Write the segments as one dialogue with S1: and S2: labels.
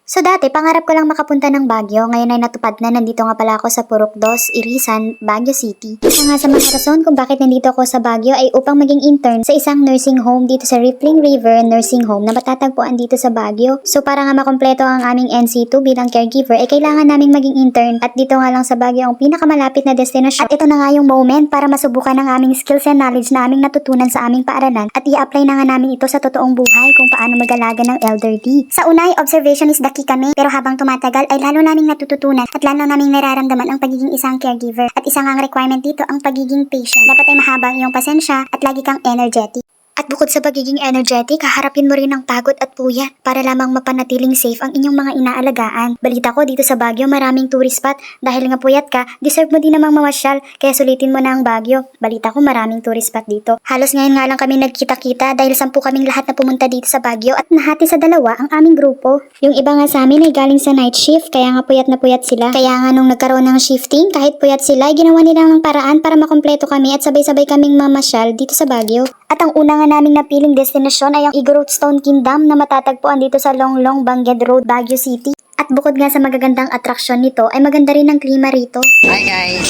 S1: So dati, pangarap ko lang makapunta ng Baguio. Ngayon ay natupad na. Nandito nga pala ako sa Purok 2, Irisan, Baguio City. Isa nga sa mga rason kung bakit nandito ako sa Baguio ay upang maging intern sa isang nursing home dito sa Rippling River Nursing Home na matatagpuan dito sa Baguio. So para nga makompleto ang aming NC2 bilang caregiver, ay kailangan naming maging intern. At dito nga lang sa Baguio ang pinakamalapit na destinasyon. At ito na nga yung moment para masubukan ang aming skills and knowledge na aming natutunan sa aming paaralan. At i-apply na nga namin ito sa totoong buhay kung paano mag-alaga ng elderly. Sa una ay observation is the key kami, pero habang tumatagal ay lalo naming natututunan at lalo naming nararamdaman ang pagiging isang caregiver. At isang ang requirement dito ang pagiging patient. Dapat ay mahabang iyong pasensya at lagi kang energetic. At bukod sa pagiging energetic, haharapin mo rin ang pagod at puyat para lamang mapanatiling safe ang inyong mga inaalagaan. Balita ko dito sa Baguio maraming tourist spot. Dahil nga puyat ka, deserve mo din namang mamasyal, kaya sulitin mo na ang Baguio. Balita ko maraming tourist spot dito. Halos ngayon nga lang kami nagkita-kita dahil 10 kaming lahat na pumunta dito sa Baguio at nahati sa 2 ang aming grupo. Yung iba nga sa amin ay galing sa night shift, kaya nga puyat na puyat sila. Kaya nga nung nagkaroon ng shifting, kahit puyat sila, ginawa nila ng paraan para makompleto kami at sabay-sabay kaming mamasyal dito sa Baguio. At ang una nga naming napiling destinasyon ay ang Igorot Stone Kingdom na matatagpuan dito sa Longlong, Bangged Road, Baguio City. At bukod nga sa magagandang atraksyon nito, ay maganda rin ang klima rito.
S2: Hi guys,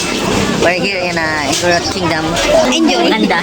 S2: we're here in Igorot Kingdom. Enjoy! Ganda!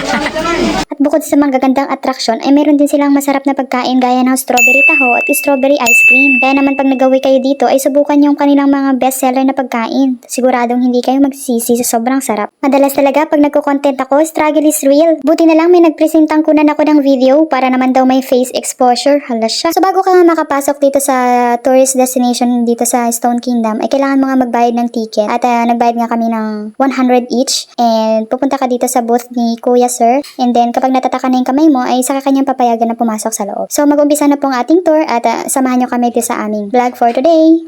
S1: At bukod sa magagandang atraksyon, ay meron din silang masarap na pagkain gaya ng strawberry taho at strawberry ice cream. Kaya naman pag nagawi kayo dito, ay subukan yung kanilang mga bestseller na pagkain. Siguradong hindi kayo magsisisi sa sobrang sarap. Madalas talaga pag nagko-content ako, struggle is real. Buti na lang may nagpresentang kunan ako ng video para naman daw may face exposure. Hala siya. So bago ka nga makapasok dito sa tourist destination dito sa Stone Kingdom, ay kailangan mo nga magbayad ng ticket. At nagbayad nga kami ng 100 each. And pupunta ka dito sa booth ni Kuya Sir. And then kapag natataka na yung kamay mo, ay saka kanyang papayagan na pumasok sa loob. So mag-umpisa na pong ating tour at samahan nyo kami dito sa aming vlog for today.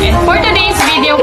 S3: And for today's video,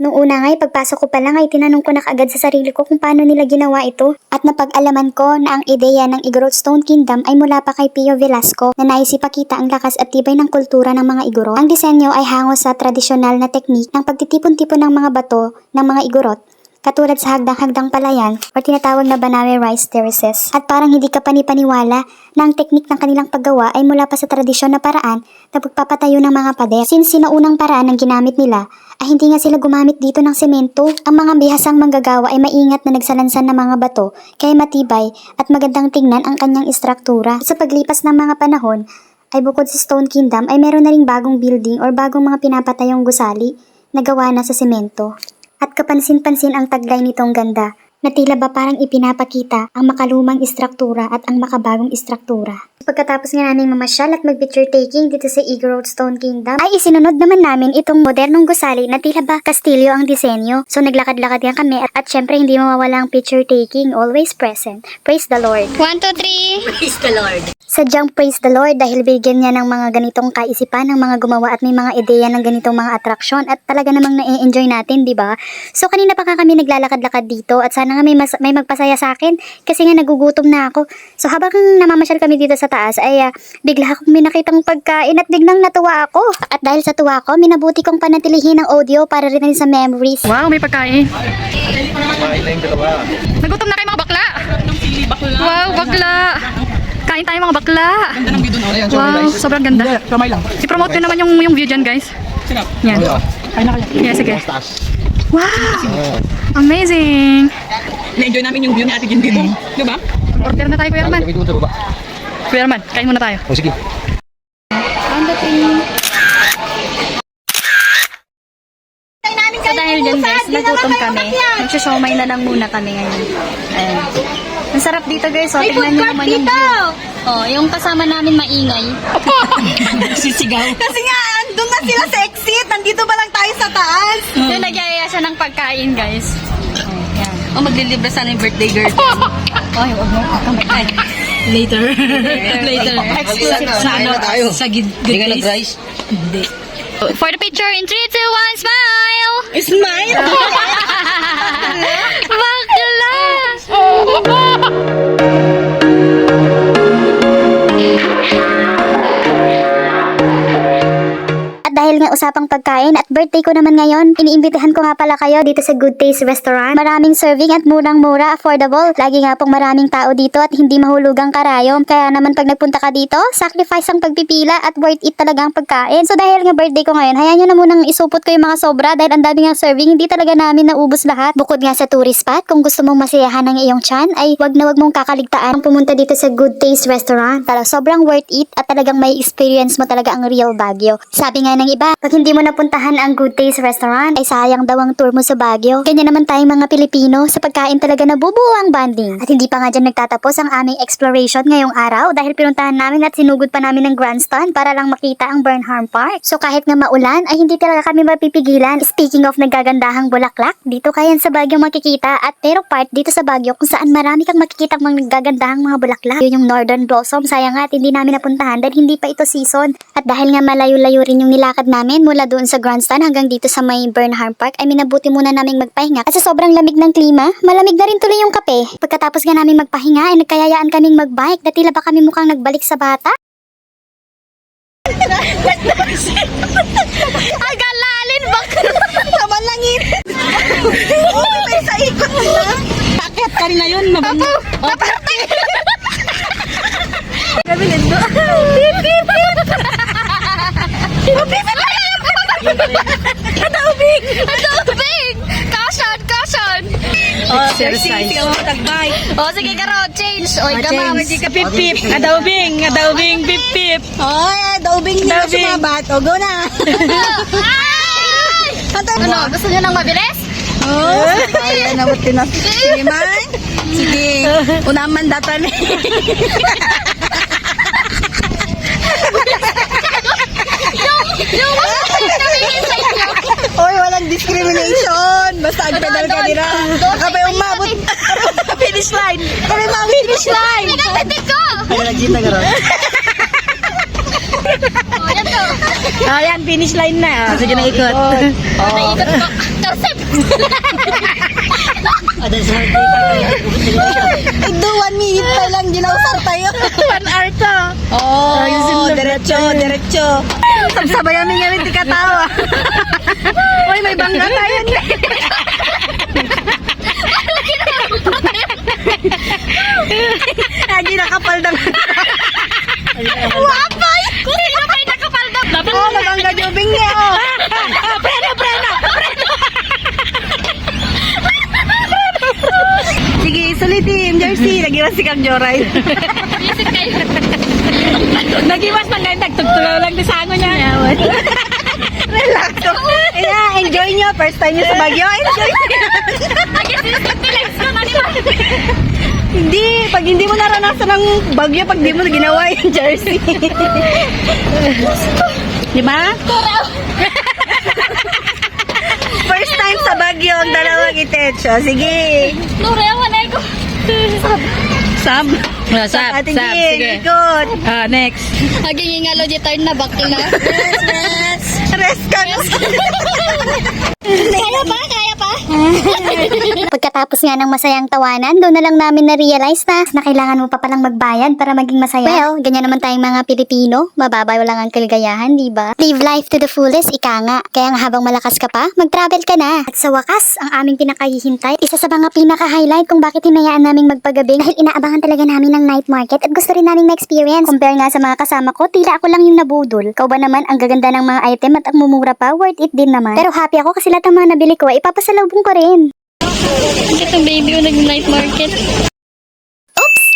S1: Nung una nga, pagpasok ko pa lang ay tinanong ko na kaagad sa sarili ko kung paano nila ginawa ito. At napag-alaman ko na ang ideya ng Igorot Stone Kingdom ay mula pa kay Pio Velasco na nais ipakita ang lakas at tibay ng kultura ng mga Igorot. Ang disenyo ay hango sa tradisyonal na teknik ng pagtitipon-tipon ng mga bato ng mga Igorot, katulad sa hagdang-hagdang palayan o tinatawag na Banawe Rice Terraces. At parang hindi ka panipaniwala na ang teknik ng kanilang paggawa ay mula pa sa tradisyon na paraan na pagpapatayo ng mga pader. Since sinaunang paraan ng ginamit nila, ay hindi nga sila gumamit dito ng semento. Ang mga bihasang manggagawa ay maingat na nagsalansan ng mga bato, kaya matibay at magandang tingnan ang kanyang istruktura. Sa paglipas ng mga panahon, ay bukod sa Stone Kingdom ay meron na ring bagong building or bagong mga pinapatayong gusali na gawa na sa semento. At kapansin-pansin ang taglay nitong ganda, na tila ba parang ipinapakita ang makalumang istruktura at ang makabagong istruktura. Pagkatapos nga namin mamasyal at mag-picture taking dito sa Igorot Stone Kingdom, ay isinunod naman namin itong modernong gusali na tila ba kastilyo ang disenyo. So naglakad-lakad yan kami at syempre hindi mawawala ang picture taking, always present. Praise the Lord!
S3: 1, 2, 3!
S2: Praise the Lord!
S1: Sadyang praise the Lord dahil bigyan niya ng mga ganitong kaisipan ng mga gumawa at may mga ideya ng ganitong mga atraksyon at talaga namang na-enjoy natin, di ba? So kanina pa kami naglalakad-lakad dito at sana nga may magpasaya sa akin kasi nga nagugutom na ako. So habang namamasyal kami dito sa taas ay bigla akong may nakitang pagkain at biglang natuwa ako. At dahil sa tuwa ko, minabuti kong panatilihin ang audio para rin sa memories.
S3: Wow, may pagkain. Nagutom na kayo mga bakla. Wow, bakla. Kain tayo mga bakla.
S4: Ganda ng view dun, oh.
S3: Wow, sobrang ganda.
S4: Kamay lang.
S3: I-promote ko naman yung view dyan, guys. Yan.
S4: Kain na kayo.
S3: Yeah, sige. Wow! Amazing!
S4: Na-enjoy namin yung view ni Ate Gin dito. Di ba?
S3: Order na tayo, Kuya Arman. Kuya Arman, kain muna tayo.
S4: O sige.
S3: So dahil dyan guys, nagutom kami. Magsasomay na lang muna kami ngayon. Ayan. Ang sarap dito guys, oh. Tingnan nyo naman yung view. Oh, yung kasama namin maingay.
S4: Sisigaw.
S5: Kasi nga, andun na sila sa exit. Nandito ba lang tayo sa taas?
S3: Yung nagyayaya siya ng pagkain guys. Oh, yan.
S5: O, maglilibre sana yung birthday girl.
S3: Ay, huwag mo. Ay,
S5: Later. Later.
S3: exclusive
S5: Sa ano,
S4: tayo.
S5: sa
S4: Hindi ka nag-rice?
S5: Hindi.
S3: For the picture in 3, 2, 1, smile!
S5: Smile!
S3: Bakla!
S1: At dahil nga usapang pagkain at birthday ko naman ngayon, iniimbitahan ko nga pala kayo dito sa Good Taste Restaurant. Maraming serving at murang-mura, affordable. Lagi nga pong maraming tao dito at hindi mahulugang karayom. Kaya naman pag nagpunta ka dito, sacrifice ang pagpipila at worth it talaga ang pagkain. So dahil nga birthday ko ngayon, hayaan nyo na munang isupot ko yung mga sobra dahil ang dami nga serving, hindi talaga namin naubos lahat. Bukod nga sa tourist spot, kung gusto mong masiyahan ng iyong tiyan, ay wag na wag mong kakaligtaan pumunta dito sa Good Taste Restaurant. Talagang sobrang worth it at talagang may experience mo talaga ang real Baguio. Sabi nga ng iba, pag hindi mo napuntahan ang Good Taste Restaurant, ay sayang daw ang tour mo sa Baguio. Ganyan naman tayong mga Pilipino, sa pagkain talaga nabubuo ang bonding. At hindi pa nga dyan nagtatapos ang aming exploration ngayong araw dahil pinuntahan namin at sinugod pa namin ng grandstand para lang makita ang Burnham Park. So kahit nga maulan, ay hindi talaga kami mapipigilan. Speaking of nagagandahang bulaklak, dito kayan sa Baguio makikita at pero part dito sa Baguio kung saan marami kang makikita mga nagagandahang mga bulaklak. Yun yung Northern Blossom, sayang nga at hindi namin napuntahan dahil hindi pa ito season. At dahil nga malayo-layo rin yung nilakad namin mula doon sa grandstand hanggang dito sa may Burnham Park, ay minabuti muna naming magpahinga kasi sobrang lamig ng klima. Malamig na rin tuloy yung kape. Pagkatapos nga namin magpahinga ay nagkayayaan kaming magbike na tila ba kami mukhang nagbalik sa bata.
S3: Agalalin ba?
S5: Naman lang yun. May sa ikot na.
S4: Bakit? Kanina yun. Mabango.
S5: Kami nito.
S3: Adaubing! Adaubing! Caution! Caution!
S5: Exercise. Sige mo tagbay.
S3: O sige karo, change! Oy, gamam!
S5: Hindi ka
S4: Pip-pip. Adawbing. Adawbing. Pip-pip.
S5: Oy, daubing niya
S4: Daubing.
S5: sumabat. O, go na.
S3: Ano? Gusto nyo nang mabilis?
S5: Oh, ay, nabot tinas. Sige, man. Sige. Unaman datan.
S3: Yung sabihin sa inyo!
S5: Oy, walang discrimination. Basta agpedal ka nila. Kapay umabot. Finish line. Kapay umabot finish line.
S3: Nagatitig ko!
S2: Ay, nag-gym na gano'n.
S3: O, yan to.
S5: Ayan, finish line na.
S2: Sige na ikot.
S3: Naikot ko. Joseph!
S2: Ada sa
S5: Ito, 1 minute pa lang. Ginausar tayo.
S4: 1 hour to.
S5: Oh, diretso, diretso. Sabsabayan niya rin di katawa. Uy, may bangga tayo niya. Lagi nakapal na.
S3: Wapay! Sino may nakapaldap?
S5: Oh, nabangga jubing niya, oh. Sige, sulitin. Jersey, nagiwas si Kang Joray.
S3: Visit kayo.
S4: Nagiwas lang ngayon. Nagtugtulaw lang sa sango niya.
S5: Relax. Yeah, enjoy nyo. First time nyo sa Baguio. Enjoy nyo.
S3: Nag-relax ko na naman.
S5: Hindi, pag hindi mo naranasan ng Baguio, pag di mo na ginawa yung jersey. Di ba? First time sa Baguio ang dalawang itensyo. Sige.
S3: Nure, wanay ko.
S5: Sab.
S4: Sab.
S5: Ating
S4: Sab.
S5: Jing,
S4: Sige.
S5: ikot.
S4: Next.
S3: Haging ingalo di turn na bakil na.
S5: Rest ka na.
S3: Kaya pa? Kaya pa?
S1: Pagkatapos nga ng masayang tawanan, doon na lang namin na-realize na kailangan mo pa palang magbayad para maging masaya. Well, ganyan naman tayong mga Pilipino, mababaw lang ang kaligayahan, di ba? Live life to the fullest, ika nga. Kaya nga habang malakas ka pa, mag-travel ka na. At sa wakas, ang aming pinakahihintay, isa sa mga pinaka-highlight kung bakit hinayaan naming magpagabi dahil inaabangan talaga namin ng night market at gusto rin naming na-experience. Compare nga sa mga kasama ko, tila ako lang yung nabudol. Ikaw ba naman, ang gaganda ng mga item at ang mumura pa, worth it din naman. Pero happy ako kasi lahat ng mga nabili ko, ipapasalubong ko rin.
S3: Itong baby ko nag-night market.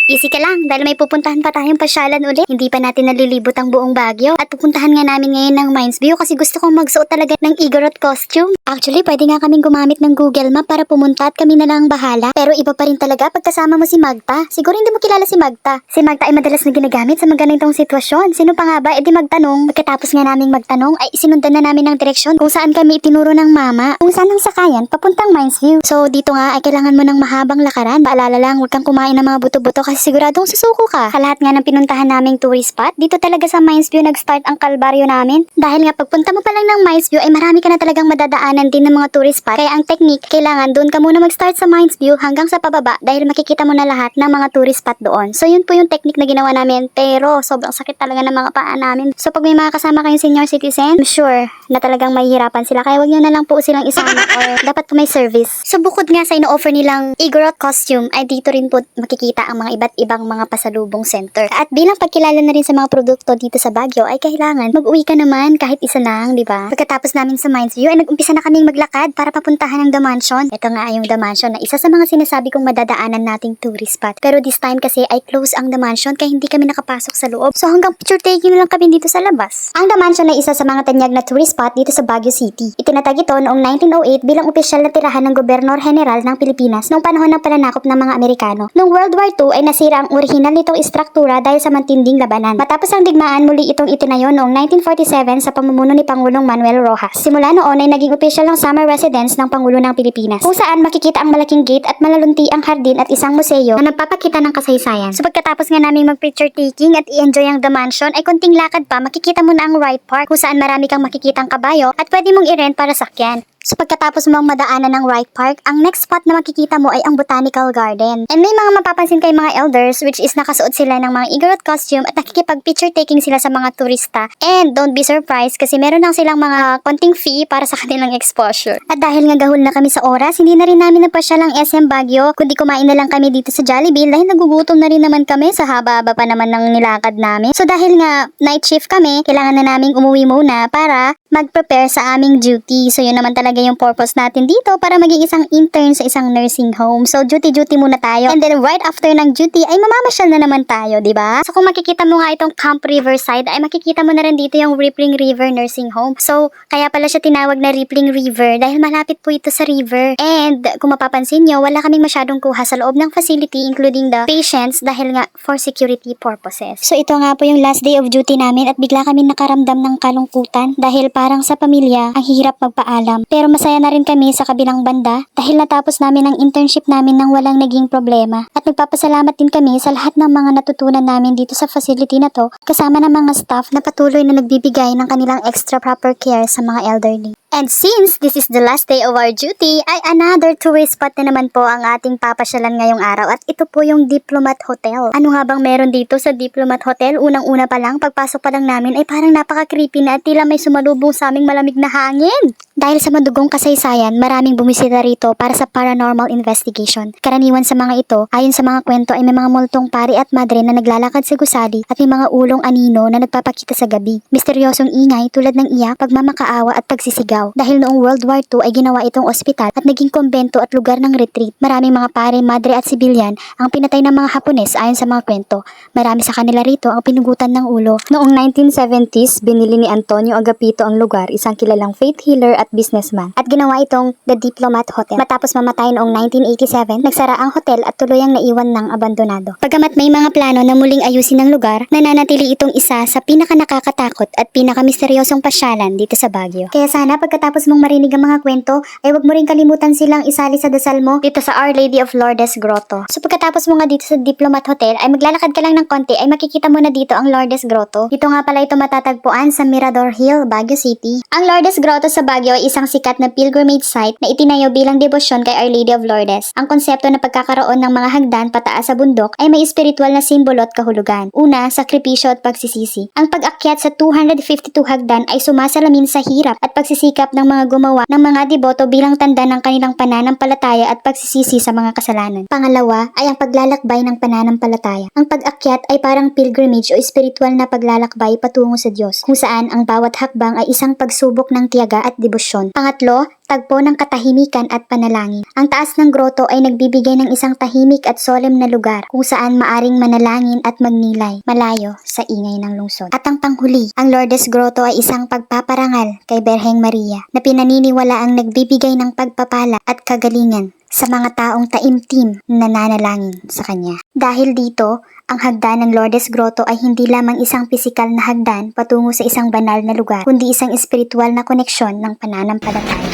S1: Easy ka lang, dahil may pupuntahan pa tayong pasyalan ulit. Hindi pa natin nalilibot ang buong Baguio. At pupuntahan nga namin ngayon ng Mines View kasi gusto kong magsuot talaga ng Igorot costume. Actually, pwede nga kaming gumamit ng Google Map para pumunta at kami na lang ang bahala. Pero iba pa rin talaga pagkasama mo si Magta. Siguro hindi mo kilala si Magta. Si Magta ay madalas na ginagamit sa mga ganitong sitwasyon. Sino pa nga ba? E di magtanong. Pagkatapos nga naming magtanong, ay sinundan na namin ng direksyon kung saan kami itinuro ng mama. Kung saan ang sakayan, papuntang Mines View. So dito nga ay kailangan mo ng mahabang lakaran. Paalala lang, huwag kang kumain ng mga buto-buto kasi kasi siguradong susuko ka. Sa lahat nga ng pinuntahan naming tourist spot, dito talaga sa Mines View nag-start ang kalbaryo namin. Dahil nga pagpunta mo pa lang ng Mines View ay marami ka na talagang madadaanan din ng mga tourist spot. Kaya ang technique, kailangan doon ka muna mag-start sa Mines View hanggang sa pababa dahil makikita mo na lahat ng mga tourist spot doon. So yun po yung technique na ginawa namin, pero sobrang sakit talaga ng mga paa namin. So pag may mga kasama kayong senior citizen, I'm sure na talagang mahihirapan sila. Kaya wag nyo na lang po silang isama or dapat po may service. So bukod nga sa ino-offer nilang Igorot costume, ay dito rin po makikita ang mga iba't ibang mga pasalubong center. At bilang pagkilala na rin sa mga produkto dito sa Baguio, ay kailangan mag-uwi ka naman kahit isa lang, di ba? Pagkatapos namin sa Mines View, ay nag-umpisa na kaming maglakad para papuntahan ng The Mansion. Ito nga ay yung The Mansion na isa sa mga sinasabi kong madadaanan nating tourist spot. Pero this time kasi ay close ang The Mansion kaya hindi kami nakapasok sa loob. So hanggang picture taking na lang kami dito sa labas. Ang The Mansion ay isa sa mga tanyag na tourist spot dito sa Baguio City. Itinatag ito noong 1908 bilang opisyal na tirahan ng Gobernador General ng Pilipinas noong panahon ng pananakop ng mga Amerikano. Noong World War II ay nasira ang orihinal nitong istruktura dahil sa matinding labanan. Matapos ang digmaan, muli itong itinayo noong 1947 sa pamumuno ni Pangulong Manuel Rojas. Simula noon ay naging opisyal ng summer residence ng Pangulo ng Pilipinas, kung saan makikita ang malaking gate at malalunti ang hardin at isang museo na nagpapakita ng kasaysayan. So pagkatapos nga namin mag-picture taking at i-enjoy ang The Mansion, ay konting lakad pa makikita mo na ang Wright Park, kung saan marami kang makikitang kabayo at pwede mong i-rent para sakyan. So pagkatapos mong madaanan ng Wright Park, ang next spot na makikita mo ay ang Botanical Garden. And may mga mapapansin kay mga elders, which is nakasuot sila ng mga Igorot costume at nakikipag-picture taking sila sa mga turista. And don't be surprised kasi meron lang silang mga konting fee para sa kanilang exposure. At dahil nga gahul na kami sa oras, hindi na rin namin nagpasyal ang SM Baguio, kundi kumain na lang kami dito sa Jollibee dahil nagugutom na rin naman kami sa haba-haba pa naman ng nilakad namin. So dahil nga night shift kami, kailangan na naming umuwi muna para mag-prepare sa aming duty. So yun naman talaga yung purpose natin dito para maging isang intern sa isang nursing home. So duty muna tayo. And then right after ng duty ay mamamasyal na naman tayo, di ba? So kung makikita mo nga itong Camp Riverside ay makikita mo na rin dito yung Rippling River Nursing Home. So kaya pala siya tinawag na Rippling River dahil malapit po ito sa river. And kung mapapansin nyo, wala kaming masyadong kuha sa loob ng facility including the patients dahil nga for security purposes. So ito nga po yung last day of duty namin at bigla kami nakaramdam ng kalungkutan dahil parang sa pamilya ang hirap magpaalam. Pero masaya na rin kami sa kabilang banda dahil natapos namin ang internship namin nang walang naging problema. At nagpapasalamat din kami sa lahat ng mga natutunan namin dito sa facility na to kasama ng mga staff na patuloy na nagbibigay ng kanilang extra proper care sa mga elderly. And since this is the last day of our duty, ay another tourist spot na naman po ang ating papasyalan ngayong araw at ito po yung Diplomat Hotel. Ano nga bang meron dito sa Diplomat Hotel? Unang-una pa lang, pagpasok pa lang namin ay parang napaka-creepy na at tila may sumalubong sa aming malamig na hangin. Dahil sa madugong kasaysayan, maraming bumisita rito para sa paranormal investigation. Karaniwan sa mga ito, ayon sa mga kwento ay may mga multong pari at madre na naglalakad sa gusali at may mga ulong anino na nagpapakita sa gabi. Misteryosong ingay tulad ng iyak, pagmamakaawa at pagsisigaw. Dahil noong World War II ay ginawa itong ospital at naging kombento at lugar ng retreat. Maraming mga pare, madre at sibilyan ang pinatay ng mga Hapones ayon sa mga kwento. Marami sa kanila rito ang pinugutan ng ulo. Noong 1970s, binili ni Antonio Agapito ang lugar, isang kilalang faith healer at businessman. At ginawa itong The Diplomat Hotel. Matapos mamatay noong 1987, nagsara ang hotel at tuluyang naiwan ng abandonado. Pagamat may mga plano na muling ayusin ang lugar, nananatili itong isa sa pinaka-nakakatakot at pinaka-misteryosong pasyalan dito sa Baguio. Kaya sana pagkatapos mong marinig ang mga kwento, ay wag mo rin kalimutan silang isali sa dasal mo dito sa Our Lady of Lourdes Grotto. So pagkatapos mo nga dito sa Diplomat Hotel, ay maglalakad ka lang ng konti, ay makikita mo na dito ang Lourdes Grotto. Dito nga pala ito matatagpuan sa Mirador Hill, Baguio City. Ang Lourdes Grotto sa Baguio ay isang sikat na pilgrimage site na itinayo bilang debosyon kay Our Lady of Lourdes. Ang konsepto na pagkakaroon ng mga hagdan pataas sa bundok ay may espiritual na simbolo at kahulugan. Una, sakripisyo at pagsisisi. Ang pag-akyat sa 252 hagdan ay sumasalamin sa hirap at pagsisikap ng mga gumawa ng mga deboto bilang tanda ng kanilang pananampalataya at pagsisisi sa mga kasalanan. Pangalawa ay ang paglalakbay ng pananampalataya. Ang pag-akyat ay parang pilgrimage o espiritual na paglalakbay patungo sa Diyos, kung saan ang bawat hakbang ay isang pagsubok ng tiyaga at debosyon. Pangatlo, tagpo ng katahimikan at panalangin. Ang taas ng grotto ay nagbibigay ng isang tahimik at solemn na lugar kung saan maaring manalangin at magnilay, malayo sa ingay ng lungsod. At ang panghuli, ang Lourdes Grotto ay isang pagpaparangal kay Berheng Maria na pinaniniwala ang nagbibigay ng pagpapala at kagalingan sa mga taong taimtim na nananalangin sa kanya. Dahil dito, ang hagdan ng Lourdes Grotto ay hindi lamang isang pisikal na hagdan patungo sa isang banal na lugar, kundi isang espiritual na koneksyon ng pananampalataya.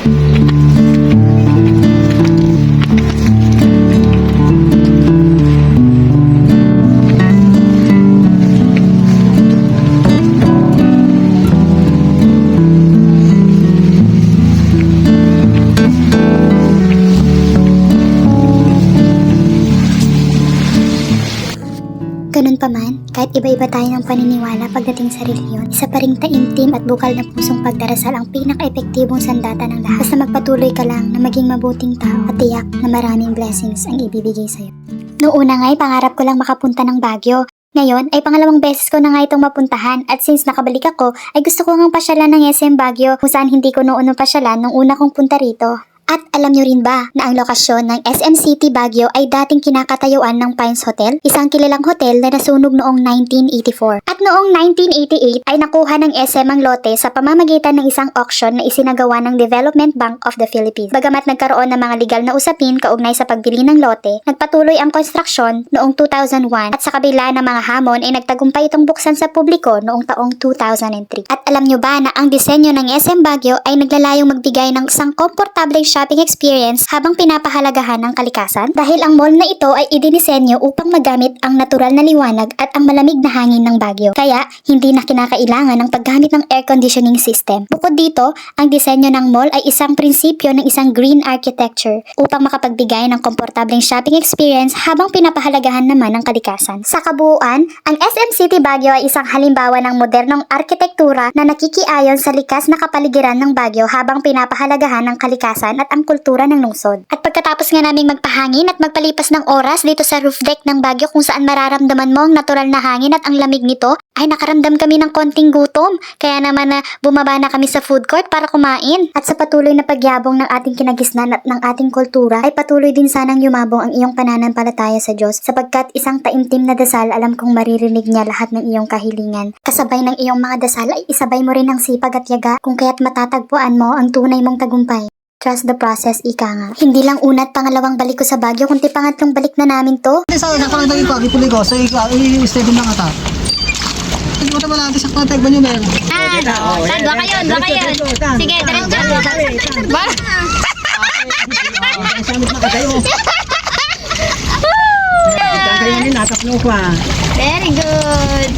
S1: Ganun pa man, kahit iba-iba tayo ng paniniwala pagdating sa relihiyon, isa pa ring taimtim at bukal na pusong pagdarasal ang pinaka-epektibong sandata ng lahat. Basta magpatuloy ka lang na maging mabuting tao at tiyak na maraming blessings ang ibibigay sa'yo. Noong una nga'y pangarap ko lang makapunta ng Baguio. Ngayon ay pangalawang beses ko na nga itong mapuntahan at since nakabalik ako ay gusto ko ngang pasyalan ng SM Baguio kung saan hindi ko noon pasyalan nung una kong punta rito. At alam nyo rin ba na ang lokasyon ng SM City Baguio ay dating kinakatayuan ng Pines Hotel, isang kilalang hotel na nasunog noong 1984. At noong 1988 ay nakuha ng SM ang lote sa pamamagitan ng isang auction na isinagawa ng Development Bank of the Philippines. Bagamat nagkaroon ng mga legal na usapin kaugnay sa pagbili ng lote, nagpatuloy ang konstruksyon noong 2001 at sa kabila ng mga hamon ay nagtagumpay itong buksan sa publiko noong taong 2003. At alam nyo ba na ang disenyo ng SM Baguio ay naglalayong magbigay ng isang komportableng shopping experience habang pinapahalagahan ng kalikasan? Dahil ang mall na ito ay idinisenyo upang magamit ang natural na liwanag at ang malamig na hangin ng Baguio. Kaya, hindi na kinakailangan ng paggamit ng air conditioning system. Bukod dito, ang disenyo ng mall ay isang prinsipyo ng isang green architecture upang makapagbigay ng komportableng shopping experience habang pinapahalagahan naman ng kalikasan. Sa kabuuan, ang SM City Baguio ay isang halimbawa ng modernong arkitektura na nakikiayon sa likas na kapaligiran ng Baguio habang pinapahalagahan ng kalikasan at ang kultura ng lungsod. At pagkatapos nga naming magpahangin at magpalipas ng oras dito sa roof deck ng Baguio kung saan mararamdaman mo ang natural na hangin at ang lamig nito, ay nakaramdam kami ng konting gutom. Kaya naman na bumaba na kami sa food court para kumain. At sa patuloy na pagyabong ng ating kinagisnan at ng ating kultura, ay patuloy din sanang yumabong ang iyong pananampalataya sa Diyos sapagkat isang taimtim na dasal alam kong maririnig niya lahat ng iyong kahilingan. Kasabay ng iyong mga dasal ay isabay mo rin ang sipag at yaga kung kaya't matatagpuan mo ang tunay mong tagumpay. Trust the process, ika nga. Hindi lang una at pangalawang balik ko sa Baguio, kundi pangatlong balik na namin to.
S6: Sa nakarang ko, ipuli ko. So, i-stay lang ata. Hindi mo naman natin sa contact ba nyo, men?
S3: Dwa kayo. Sige, diretso.
S6: Samit na kayo. Kayo nyo nataklo pa.
S3: Very good.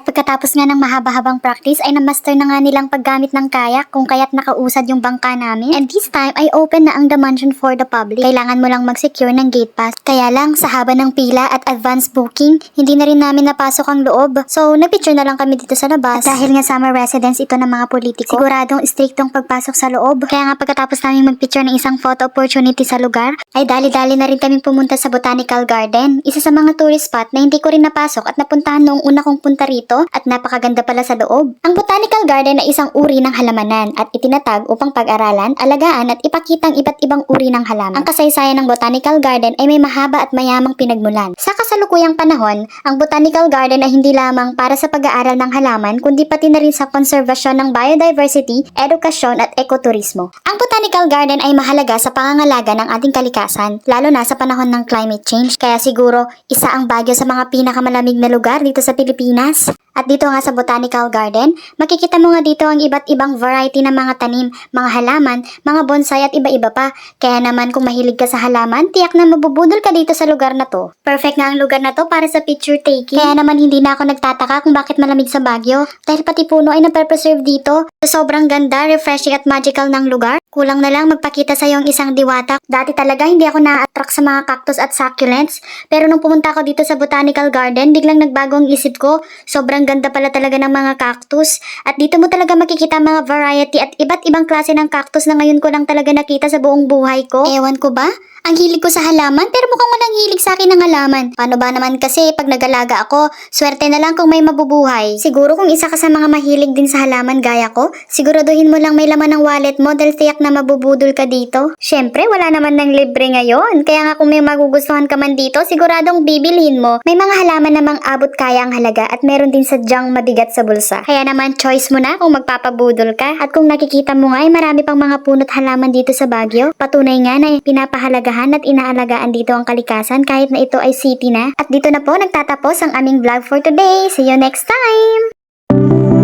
S1: Pagkatapos nga ng mahaba-habang practice ay na-master na nga nilang paggamit ng kayak kung kaya't nakausad yung bangka namin. And this time ay open na ang The Mansion for the public. Kailangan mo lang mag-secure ng gate pass. Kaya lang sa haba ng pila at advance booking, hindi na rin namin napasok ang loob. So nagpicture na lang kami dito sa labas. At dahil nga summer residence ito ng mga politiko, siguradong striktong pagpasok sa loob. Kaya nga pagkatapos namin mag-picture ng isang photo opportunity sa lugar, ay dali-dali na rin kaming pumunta sa Botanical Garden. Isa sa mga tourist spot na hindi ko rin napasok at napuntahan noong una kong punta rito. At napakaganda pala sa loob. Ang Botanical Garden ay isang uri ng halamanan at itinatag upang pag-aralan, alagaan at ipakitang iba't ibang uri ng halaman. Ang kasaysayan ng Botanical Garden ay may mahaba at mayamang pinagmulan. Sa kasalukuyang panahon, ang Botanical Garden ay hindi lamang para sa pag-aaral ng halaman kundi pati na rin sa konserbasyon ng biodiversity, edukasyon at ekoturismo. Ang Botanical Garden ay mahalaga sa pangangalaga ng ating kalikasan, lalo na sa panahon ng climate change. Kaya siguro, isa ang Baguio sa mga pinakamalamig na lugar dito sa Pilipinas. At dito nga sa Botanical Garden, makikita mo nga dito ang iba't ibang variety ng mga tanim, mga halaman, mga bonsai at iba-iba pa. Kaya naman kung mahilig ka sa halaman, tiyak na mabubudol ka dito sa lugar na to. Perfect nga ang lugar na to para sa picture taking. Kaya naman hindi na ako nagtataka kung bakit malamig sa Baguio. Dahil pati puno ay naprepreserve dito. Sobrang ganda, refreshing at magical ng lugar. Kulang na lang magpakita sa ang isang diwata. Dati talaga hindi ako na-attract sa mga cactus at succulents. Pero nung pumunta ako dito sa Botanical Garden, biglang nagbago ang isip ko. Sobrang ganda pala talaga ng mga cactus. At dito mo talaga makikita mga variety at iba't ibang klase ng cactus na ngayon ko lang talaga nakita sa buong buhay ko. Ewan ko ba? Ang hilig ko sa halaman pero mukhang walang hilig sa akin ng halaman. Paano ba naman kasi pag nag-alaga ako, swerte na lang kung may mabubuhay. Siguro kung isa ka sa mga mahilig din sa halaman gaya ko, siguraduhin mo lang may laman ng wallet mo dahil tiyak na mabubudol ka dito. Syempre wala naman ng libre ngayon. Kaya nga kung may magugustuhan ka man dito, siguradong bibilhin mo. May mga halaman namang abot kaya ang halaga at meron din sadyang mabigat sa bulsa. Kaya naman choice mo na kung magpapabudol ka. At kung nakikita mo nga ay marami pang mga punot halaman dito sa Baguio. Patunay nga na pinapahalaga at inaalagaan dito ang kalikasan kahit na ito ay city na. At dito na po nagtatapos ang aming vlog for today. See you next time!